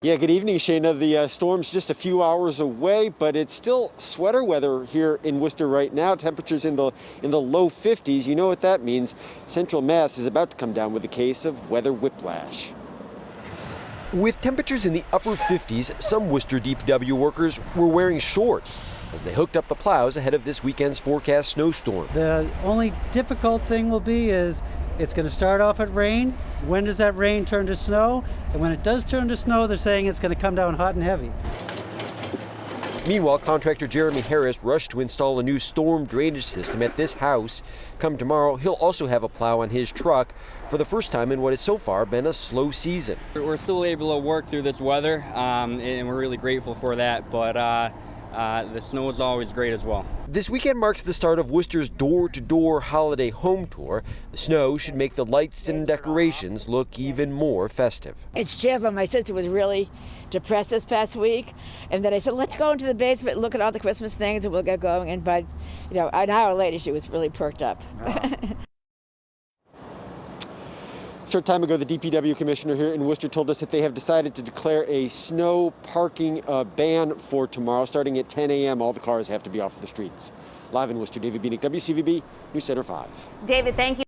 Yeah, good evening, Shayna. The storm's just a few hours away, but it's still sweater weather here in Worcester right now. Temperatures in the low 50s. You know what that means. Central Mass is about to come down with a case of weather whiplash. With temperatures in the upper 50s, some Worcester DPW workers were wearing shorts as they hooked up the plows ahead of this weekend's forecast snowstorm. The only difficult thing will be is it's going to start off at rain. When does that rain turn to snow? And when it does turn to snow, they're saying it's going to come down hot and heavy. Meanwhile, contractor Jeremy Harris rushed to install a new storm drainage system at this house. Come tomorrow, he'll also have a plow on his truck for the first time in what has so far been a slow season. We're still able to work through this weather, and we're really grateful for that, but the snow is always great as well. This weekend marks the start of Worcester's door-to-door holiday home tour. The snow should make the lights and decorations look even more festive. It's cheerful. My sister was really depressed this past week, and then I said, let's go into the basement and look at all the Christmas things and we'll get going. And by, an hour later, she was really perked up. Wow. A short time ago, the DPW commissioner here in Worcester told us that they have decided to declare a snow parking ban for tomorrow. Starting at 10 a.m., all the cars have to be off the streets. Live in Worcester, David Bieniek, WCVB, News Center 5. David, thank you.